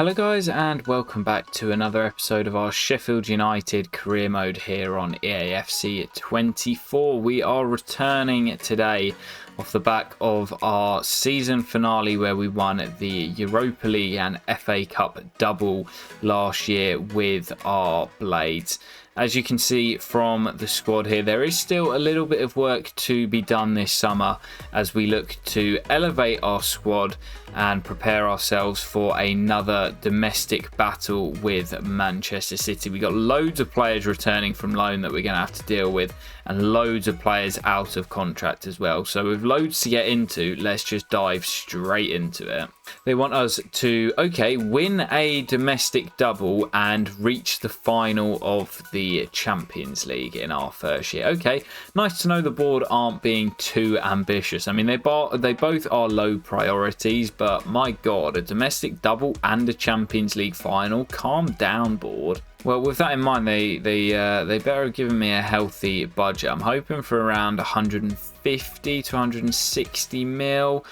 Hello guys and welcome back to another episode of our Sheffield United career mode here on EAFC 24. We are returning today off the back of our season finale where we won the Europa League and FA Cup double last year with our Blades. As you can see from the squad here, there is still a little bit of work to be done this summer as we look to elevate our squad and prepare ourselves for another domestic battle with Manchester City. We got loads of players returning from loan that we're going to have to deal with, and loads of players out of contract as well. So with loads to get into, let's just dive straight into it. They want us to, win a domestic double and reach the final of the Champions League in our first year. Okay, nice to know the board aren't being too ambitious. I mean, they both are low priorities, but my God, a domestic double and a Champions League final? Calm down, board. Well, with that in mind, they better have given me a healthy budget. I'm hoping for around 150 to 160 mil.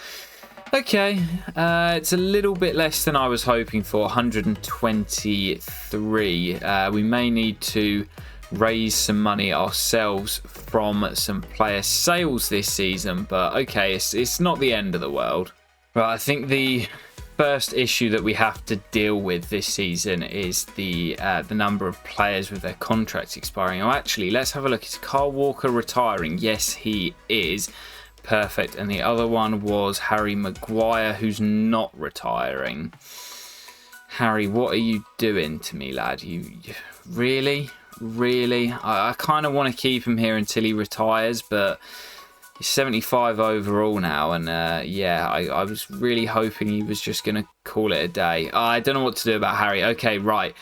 Okay, it's a little bit less than I was hoping for, 123. We may need to raise some money ourselves from some player sales this season, but okay, it's not the end of the world. Right, I think the first issue that we have to deal with this season is the number of players with their contracts expiring. Oh, actually, let's have a look. Is Kyle Walker retiring? Yes, he is. Perfect. And the other one was Harry Maguire, who's not retiring. Harry, what are you doing to me, lad? You really? I kind of want to keep him here until he retires, but he's 75 overall now, and I was really hoping he was just going to call it a day. I don't know what to do about Harry. Okay, right.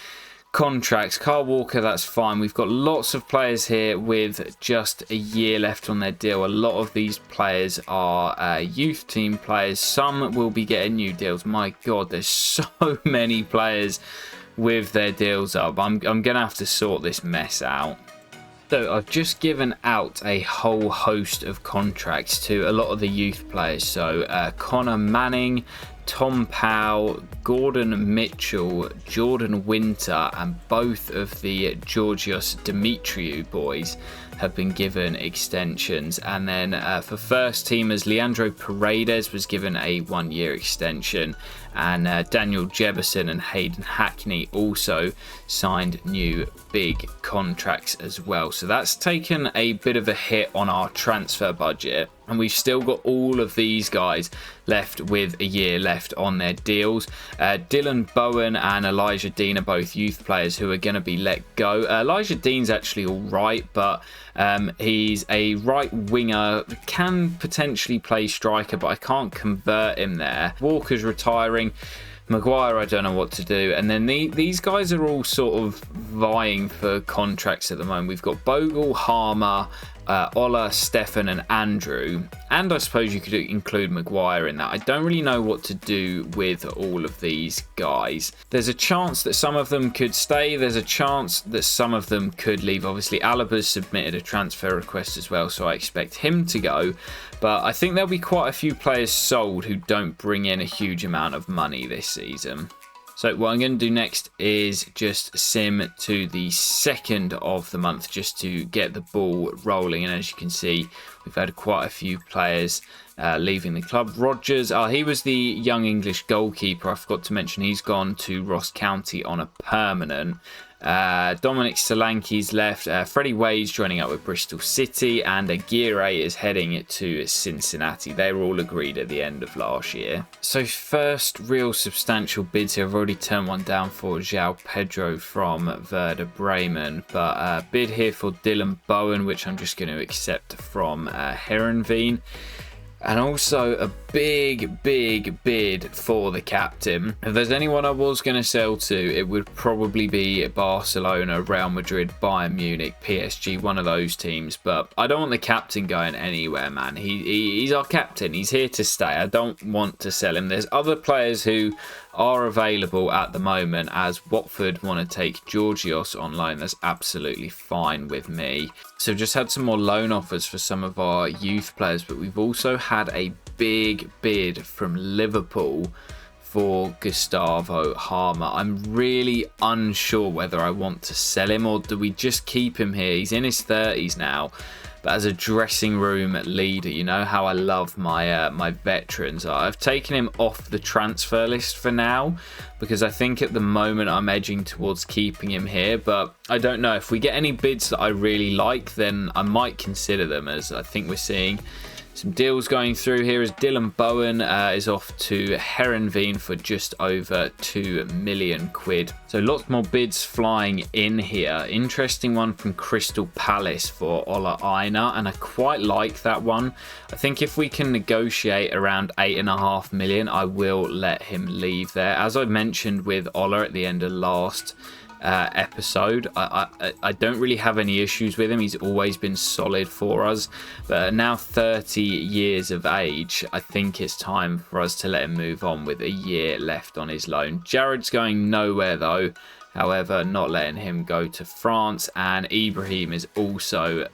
Contracts. Kyle Walker, that's fine. We've got lots of players here with just a year left on their deal. A lot of these players are youth team players. Some will be getting new deals. My God, there's so many players with their deals up. I'm going to have to sort this mess out. So I've just given out a whole host of contracts to a lot of the youth players. So Connor Manning, Tom Powell, Gordon Mitchell, Jordan Winter, and both of the Georgios Dimitriou boys have been given extensions. And then for first teamers, Leandro Paredes was given a 1-year extension, and Daniel Jebison and Hayden Hackney also signed new big contracts as well. So that's taken a bit of a hit on our transfer budget, and we've still got all of these guys left with a year left on their deals. Dylan Bowen and Elijah Dean are both youth players who are going to be let go. Elijah Dean's actually all right, but he's a right winger, can potentially play striker, but I can't convert him there. Walker's retiring. Maguire, I don't know what to do. And then these guys are all sort of vying for contracts at the moment. We've got Bogle, Harmer, Ola, Stefan and Andrew, and I suppose you could include Maguire in that. I don't really know what to do with all of these guys. There's a chance that some of them could stay. There's a chance that some of them could leave. Obviously, Alaba's submitted a transfer request as well, so I expect him to go. But I think there'll be quite a few players sold who don't bring in a huge amount of money this season. So what I'm going to do next is just sim to the 2nd of the month just to get the ball rolling. And as you can see, we've had quite a few players leaving the club. Rogers, he was the young English goalkeeper. I forgot to mention he's gone to Ross County on a permanent. Dominic Solanke's left. Freddie Wade's joining up with Bristol City, and Aguirre is heading to Cincinnati. They were all agreed at the end of last year. So first real substantial bids here. I've already turned one down for João Pedro from Werder Bremen, but bid here for Dylan Bowen, which I'm just going to accept from Heerenveen. And also a big bid for the captain. If there's anyone I was going to sell to, it would probably be Barcelona, Real Madrid, Bayern Munich, PSG, one of those teams. But I don't want the captain going anywhere, man. He's our captain. He's here to stay. I don't want to sell him. There's other players who are available at the moment, as Watford want to take Georgios on loan. That's absolutely fine with me. So just had some more loan offers for some of our youth players, but we've also had a big bid from Liverpool for Gustavo Harmer. I'm really unsure whether I want to sell him or do we just keep him here. He's in his 30s now, but as a dressing room leader, you know how I love my my veterans. I've taken him off the transfer list for now because I think at the moment I'm edging towards keeping him here, but I don't know. If we get any bids that I really like, then I might consider them, as I think we're seeing some deals going through here as Dylan Bowen is off to Herenveen for just over 2 million quid. So lots more bids flying in here. Interesting one from Crystal Palace for Ola Aina, and I quite like that one. I think if we can negotiate around 8.5 million, I will let him leave there. As I mentioned with Ola at the end of last episode, I don't really have any issues with him. He's always been solid for us, but now 30 years of age, I think it's time for us to let him move on with a year left on his loan. Jared's going nowhere though, however, not letting him go to France, and Ibrahim is also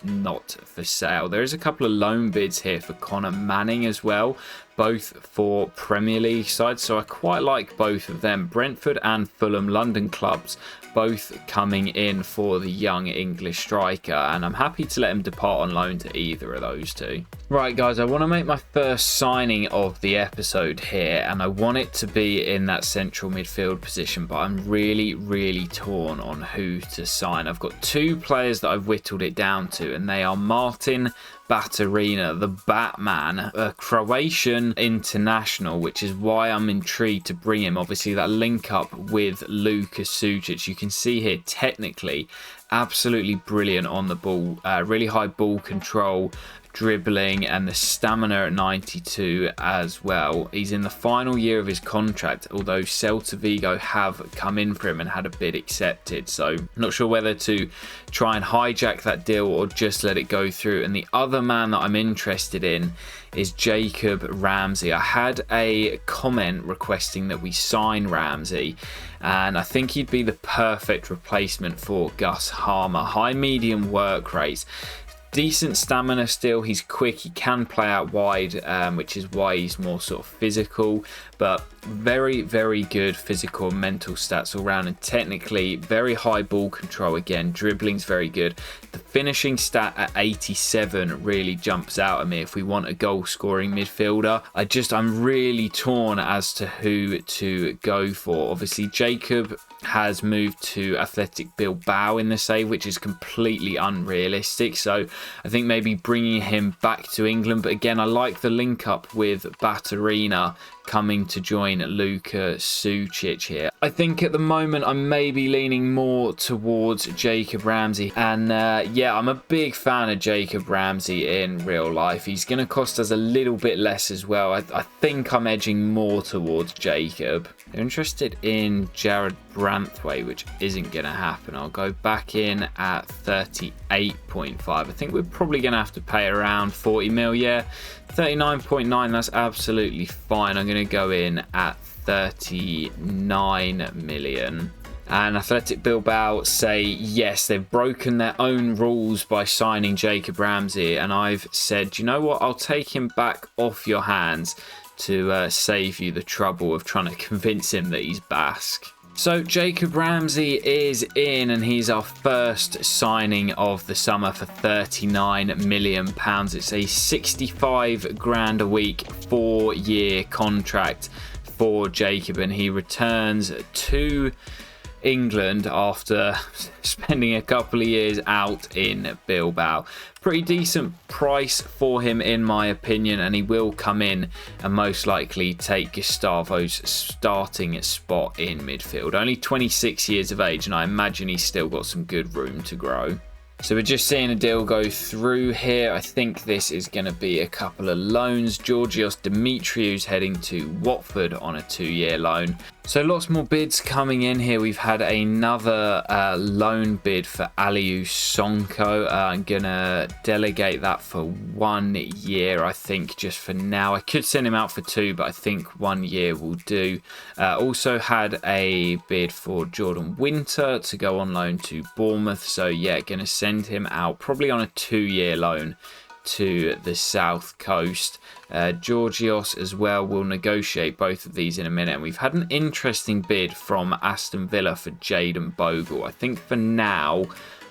not for sale. There is a couple of loan bids here for Connor Manning as well, both for Premier League sides, so I quite like both of them. Brentford and Fulham London clubs both coming in for the young English striker, and I'm happy to let him depart on loan to either of those two. Right guys, I want to make my first signing of the episode here, and I want it to be in that central midfield position, but I'm really torn on who to sign. I've got two players that I've whittled it down to, and they are Martin Baturina, the Batman, a Croatian international, which is why I'm intrigued to bring him. Obviously, that link up with Luka Sucic, you can see here technically absolutely brilliant on the ball, really high ball control, dribbling, and the stamina at 92 as well. He's in the final year of his contract, although Celta Vigo have come in for him and had a bid accepted, so not sure whether to try and hijack that deal or just let it go through. And the other man that I'm interested in is Jacob Ramsey. I had a comment requesting that we sign Ramsey, and I think he'd be the perfect replacement for Gus Harmer. High medium work rates, decent stamina still, he's quick, he can play out wide, which is why he's more sort of physical, but very good physical and mental stats all round, and technically very high ball control. Again, dribbling's very good. The finishing stat at 87 really jumps out at me if we want a goal scoring midfielder. I'm really torn as to who to go for. Obviously Jacob has moved to Athletic Bilbao in the save, which is completely unrealistic, so I think maybe bringing him back to England. But again, I like the link up with Baturina coming to join Luka Sucic here. I think at the moment I'm maybe leaning more towards Jacob Ramsey, and yeah, I'm a big fan of Jacob Ramsey in real life. He's going to cost us a little bit less as well. I think I'm edging more towards Jacob. They're interested in Jared Branthwaite, which isn't going to happen. I'll go back in at 38.5. I think we're probably going to have to pay around 40 mil, yeah. 39.9, that's absolutely fine. I'm going to go in at 39 million. And Athletic Bilbao say yes, they've broken their own rules by signing Jacob Ramsey, and I've said, you know what, I'll take him back off your hands to save you the trouble of trying to convince him that he's Basque. So Jacob Ramsey is in, and he's our first signing of the summer for £39 million. It's a 65 grand a week, 4-year contract for Jacob, and he returns to England after spending a couple of years out in Bilbao. Pretty decent price for him in my opinion, and he will come in and most likely take Gustavo's starting spot in midfield. Only 26 years of age, and I imagine he's still got some good room to grow. So we're just seeing a deal go through here. I think this is going to be a couple of loans. Georgios Dimitriou's heading to Watford on a 2-year loan. So lots more bids coming in here. We've had another loan bid for Aliou Sonko. I'm going to delegate that for 1 year, I think, just for now. I could send him out for 2, but I think 1 year will do. Also had a bid for Jordan Winter to go on loan to Bournemouth. So yeah, going to send him out probably on a 2-year loan to the south coast. Georgios as well. We'll negotiate both of these in a minute. And we've had an interesting bid from Aston Villa for Jayden Bogle. I think for now,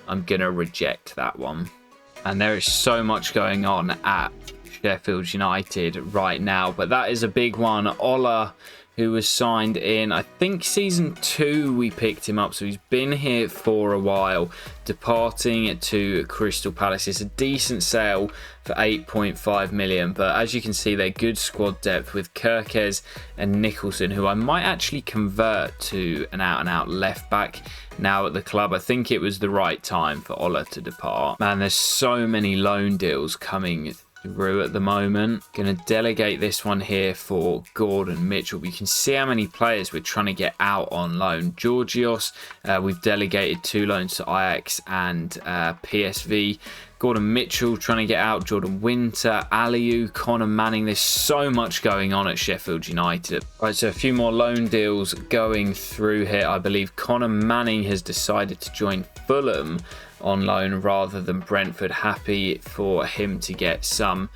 I'm going to reject that one. And there is so much going on at Sheffield United right now, but that is a big one. Ola, who was signed in, I think season 2 we picked him up, so he's been here for a while, departing to Crystal Palace. It's a decent sale for 8.5 million, but as you can see, they're good squad depth with Kirkes and Nicholson, who I might actually convert to an out-and-out left-back now at the club. I think it was the right time for Ola to depart. Man, there's so many loan deals coming through at the moment. Going to delegate this one here for Gordon Mitchell. We can see how many players we're trying to get out on loan. Georgios, we've delegated 2 loans to Ajax and PSV. Gordon Mitchell trying to get out. Jordan Winter, Aliou, Connor Manning. There's so much going on at Sheffield United. Right, so a few more loan deals going through here. I believe Connor Manning has decided to join Fulham on loan rather than Brentford. Happy for him to get some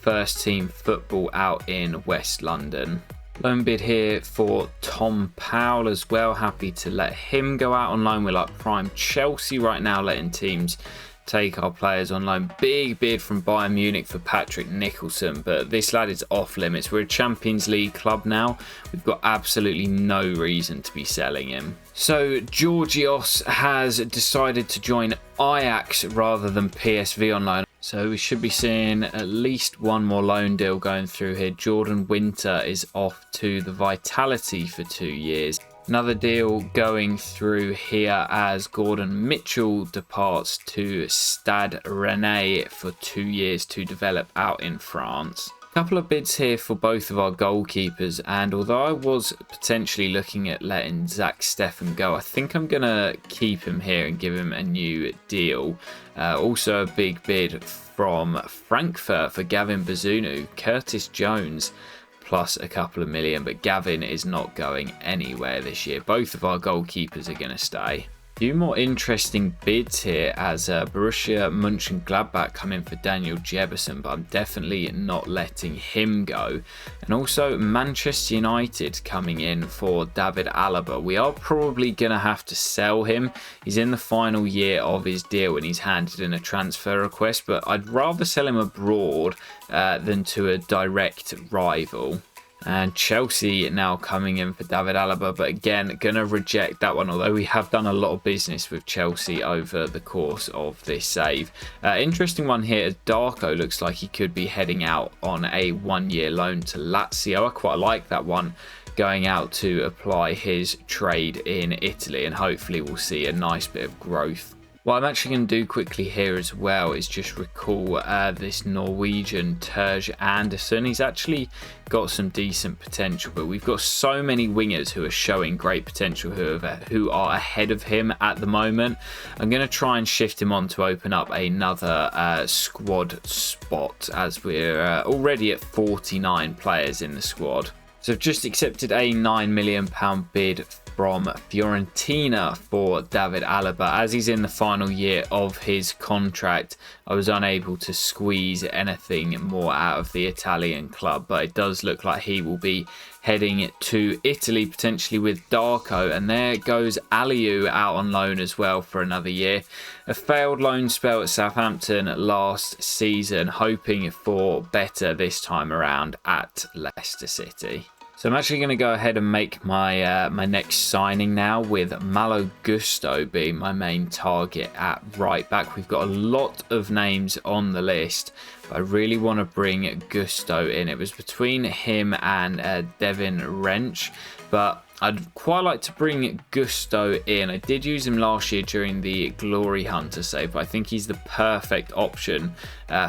first team football out in West London. Loan bid here for Tom Powell as well. Happy to let him go out on loan. We're like prime Chelsea right now, letting teams take our players on loan. Big bid from Bayern Munich for Patrick Nicholson, but this lad is off limits. We're a Champions League club now. We've got absolutely no reason to be selling him. So Georgios has decided to join Ajax rather than PSV on loan. So we should be seeing at least one more loan deal going through here. Jordan Winter is off to the Vitality for 2 years. Another deal going through here as Gordon Mitchell departs to Stade Rennais for 2 years to develop out in France. A couple of bids here for both of our goalkeepers, and although I was potentially looking at letting Zach Steffen go, I think I'm going to keep him here and give him a new deal. Also a big bid from Frankfurt for Gavin Bazunu. Curtis Jones plus a couple of million, but Gavin is not going anywhere this year. Both of our goalkeepers are going to stay. A few more interesting bids here as Borussia Mönchengladbach come in for Daniel Jebbison, but I'm definitely not letting him go. And also Manchester United coming in for David Alaba. We are probably going to have to sell him. He's in the final year of his deal and he's handed in a transfer request, but I'd rather sell him abroad than to a direct rival. And Chelsea now coming in for David Alaba, but again, going to reject that one, although we have done a lot of business with Chelsea over the course of this save. Interesting one here, as Darko looks like he could be heading out on a 1-year loan to Lazio. I quite like that one, going out to apply his trade in Italy, and hopefully we'll see a nice bit of growth. What I'm actually going to do quickly here as well is just recall this Norwegian Terje Anderson. He's actually got some decent potential, but we've got so many wingers who are showing great potential who are ahead of him at the moment. I'm going to try and shift him on to open up another squad spot, as we're already at 49 players in the squad. So I've just accepted a £9 million bid from Fiorentina for David Alaba. As he's in the final year of his contract, I was unable to squeeze anything more out of the Italian club, but it does look like he will be heading to Italy, potentially with Darko, and there goes Aliou out on loan as well for another year. A failed loan spell at Southampton last season, hoping for better this time around at Leicester City. So I'm actually going to go ahead and make my my next signing now, with Malo Gusto being my main target at right back. We've got a lot of names on the list, but I really want to bring Gusto in. It was between him and Devin Wrench, but I'd quite like to bring Gusto in. I did use him last year during the Glory Hunter save, but I think he's the perfect option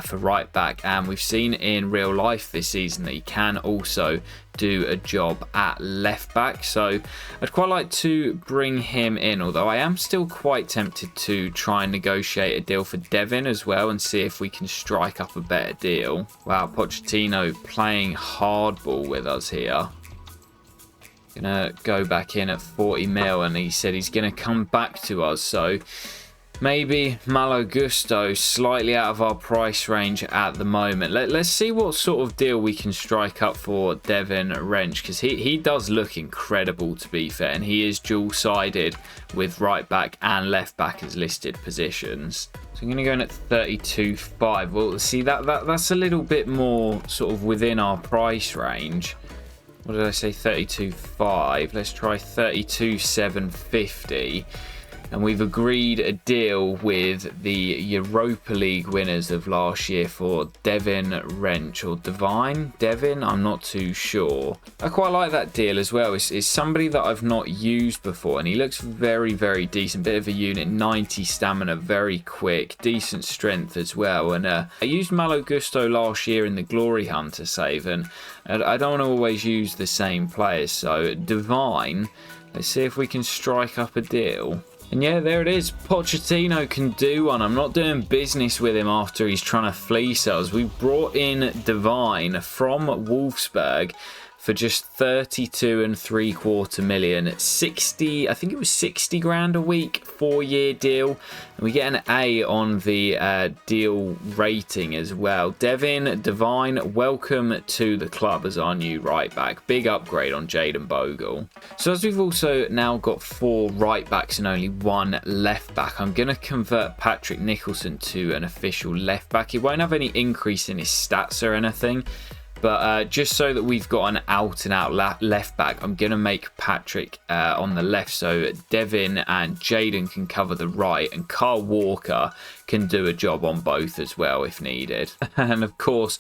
for right back. And we've seen in real life this season that he can also do a job at left back. So I'd quite like to bring him in, although I am still quite tempted to try and negotiate a deal for Devin as well and see if we can strike up a better deal. Wow, Pochettino playing hardball with us here. Gonna go back in at 40 mil, and he said he's gonna come back to us, so Maybe Malo Gusto, slightly out of our price range at the moment. Let's see what sort of deal we can strike up for Devin Wrench, because he does look incredible, to be fair, and he is dual-sided with right back and left back as listed positions. So I'm going to go in at 32.5. Well, see, that's a little bit more sort of within our price range. What did I say? 32.5. Let's try 32.750. And we've agreed a deal with the Europa League winners of last year for Devin Wrench, or Devin, I'm not too sure. I quite like that deal as well. It's somebody that I've not used before, and he looks very, very decent. Bit of a unit, 90 stamina, very quick, decent strength as well. And I used Malo Gusto last year in the Glory Hunter save, and I don't want to always use the same players. So Divine, let's see if we can strike up a deal. And yeah, there it is. Pochettino can do one. I'm not doing business with him after he's trying to fleece us. We brought in Divine from Wolfsburg for just 32.75 million. 60, I think it was 60 grand a week, 4-year deal. And we get an A on the deal rating as well. Divine, welcome to the club as our new right back. Big upgrade on Jayden Bogle. So as we've also now got 4 right backs and only 1 left back, I'm going to convert Patrick Nicholson to an official left back. He won't have any increase in his stats or anything. But just so that we've got an out-and-out left back, I'm going to make Patrick on the left, so Devin and Jayden can cover the right, and Carl Walker can do a job on both as well if needed. And of course,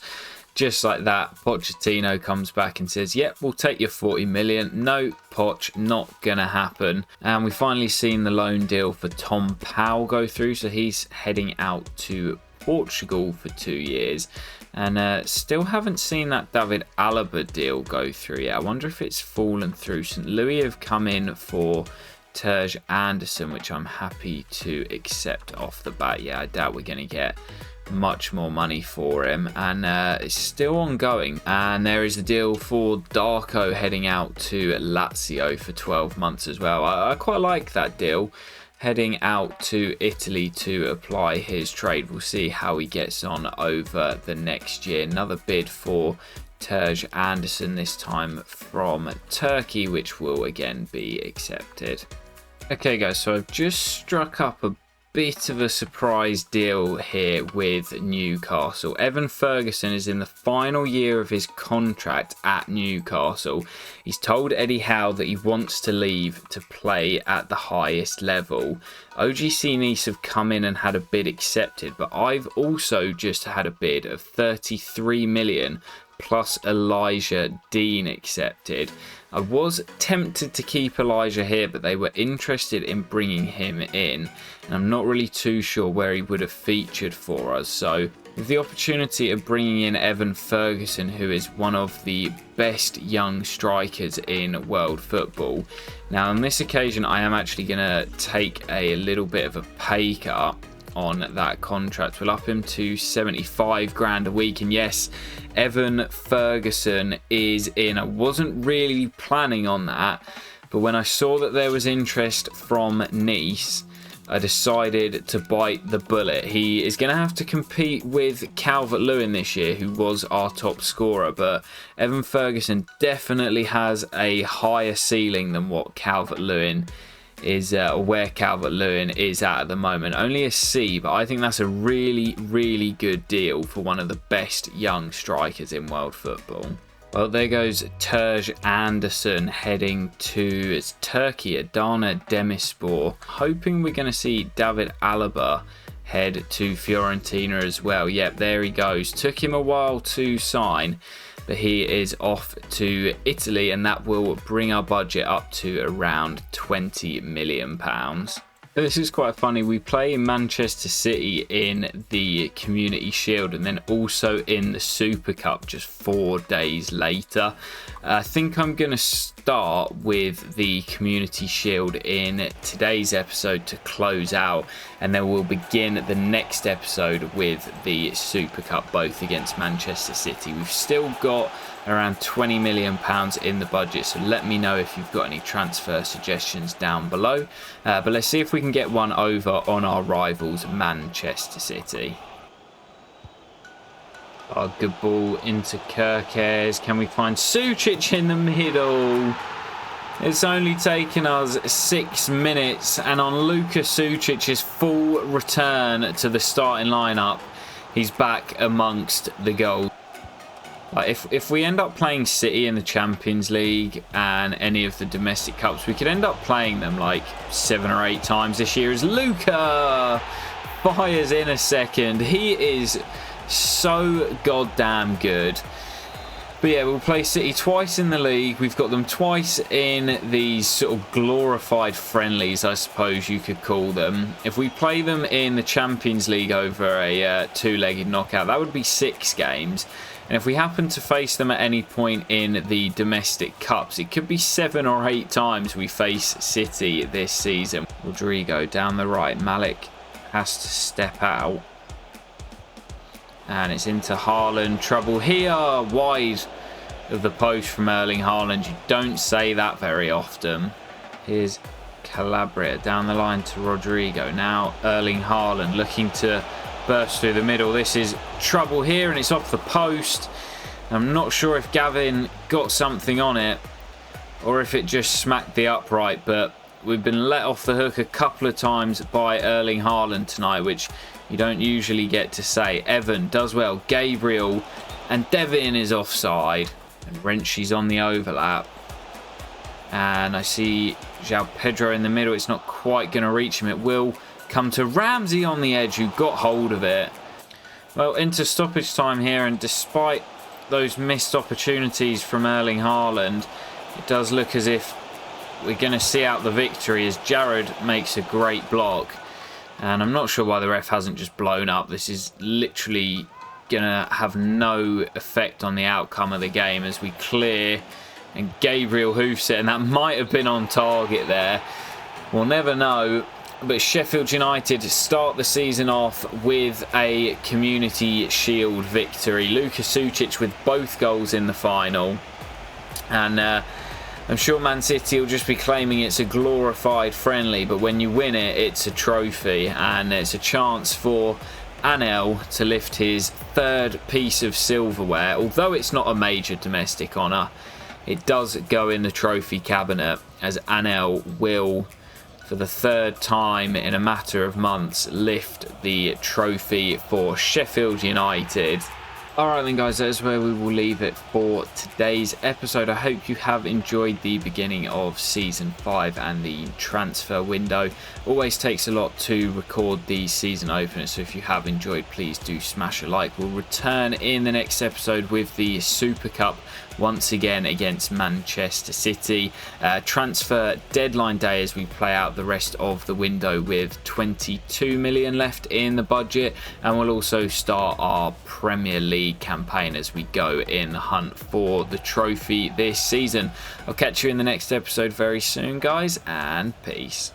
just like that, Pochettino comes back and says, yep, we'll take your 40 million. No, Poch, not going to happen. And we've finally seen the loan deal for Tom Powell go through, so he's heading out to Portugal for 2 years. And still haven't seen that David Alaba deal go through yet. I wonder if it's fallen through. St. Louis have come in for Terge Anderson, which I'm happy to accept off the bat. Yeah, I doubt we're going to get much more money for him. And it's still ongoing. And there is a deal for Darko heading out to Lazio for 12 months as well. I quite like that deal. Heading out to Italy to apply his trade. We'll see how he gets on over the next year. Another bid for Terge Anderson, this time from Turkey, which will again be accepted. Okay guys, so I've just struck up a bit of a surprise deal here with Newcastle. Evan Ferguson is in the final year of his contract at Newcastle. He's told Eddie Howe that he wants to leave to play at the highest level. OGC Nice have come in and had a bid accepted, but I've also just had a bid of 33 million plus Elijah Dean accepted. I was tempted to keep Elijah here, but they were interested in bringing him in, and I'm not really too sure where he would have featured for us. So with the opportunity of bringing in Evan Ferguson, who is one of the best young strikers in world football. Now on this occasion, I am actually going to take a little bit of a pay cut on that contract. We'll up him to 75 grand a week. And yes, Evan Ferguson is in. I wasn't really planning on that, but when I saw that there was interest from Nice, I decided to bite the bullet. He is going to have to compete with Calvert-Lewin this year, who was our top scorer, but Evan Ferguson definitely has a higher ceiling than what Calvert-Lewin is, or where Calvert-Lewin is at the moment. Only a C, but I think that's a really, really good deal for one of the best young strikers in world football. Well, there goes Terge Anderson heading to Turkey, Adana Demirspor. Hoping we're going to see David Alaba head to Fiorentina as well. Yep, there he goes. Took him a while to sign, but he is off to Italy, and that will bring our budget up to around £20 million. This is quite funny. We play Manchester City in the Community Shield and then also in the Super Cup just 4 days later. I think I'm going to start with the Community Shield in today's episode to close out, and then we'll begin the next episode with the Super Cup, both against Manchester City. We've still got around £20 million in the budget. So let me know if you've got any transfer suggestions down below. But let's see if we can get one over on our rivals, Manchester City. Oh, good ball into Kirkes. Can we find Sučić in the middle? It's only taken us 6 minutes, and on Luka Sučic's full return to the starting lineup, he's back amongst the goals. Like if we end up playing City in the Champions League and any of the domestic cups, we could end up playing them like 7 or 8 times this year. As Luka fires in a second, he is so goddamn good. But yeah, we'll play City twice in the league. We've got them twice in these sort of glorified friendlies, I suppose you could call them. If we play them in the Champions League over a 2-legged knockout, that would be 6 games. And if we happen to face them at any point in the domestic cups, it could be 7 or 8 times we face City this season. Rodrigo down the right. Malik has to step out. And it's into Haaland. Trouble here. Wide of the post from Erling Haaland. You don't say that very often. Here's Calabria down the line to Rodrigo. Now Erling Haaland looking to burst through the middle. This is trouble here, and it's off the post. I'm not sure if Gavin got something on it or if it just smacked the upright, but we've been let off the hook a couple of times by Erling Haaland tonight, which you don't usually get to say. Evan does well. Gabriel and Devin is offside. And Renchi's on the overlap. And I see João Pedro in the middle. It's not quite going to reach him. It will come to Ramsey on the edge, who got hold of it. Well, into stoppage time here, and despite those missed opportunities from Erling Haaland, it does look as if we're going to see out the victory as Jared makes a great block. And I'm not sure why the ref hasn't just blown up. This is literally going to have no effect on the outcome of the game as we clear. And Gabriel hoofs it, and that might have been on target there. We'll never know. But Sheffield United start the season off with a Community Shield victory. Luka Sučić with both goals in the final. And I'm sure Man City will just be claiming it's a glorified friendly, but when you win it, it's a trophy, and it's a chance for Anel to lift his 3rd piece of silverware. Although it's not a major domestic honour, it does go in the trophy cabinet, as Anel will, for the 3rd time in a matter of months, lift the trophy for Sheffield United. Alright then guys, that is where we will leave it for today's episode. I hope you have enjoyed the beginning of Season 5 and the transfer window. Always takes a lot to record the season opener, so if you have enjoyed, please do smash a like. We'll return in the next episode with the Super Cup once again against Manchester City. Transfer deadline day as we play out the rest of the window with 22 million left in the budget, and we'll also start our Premier League campaign as we go in the hunt for the trophy this season. I'll catch you in the next episode very soon guys, and peace.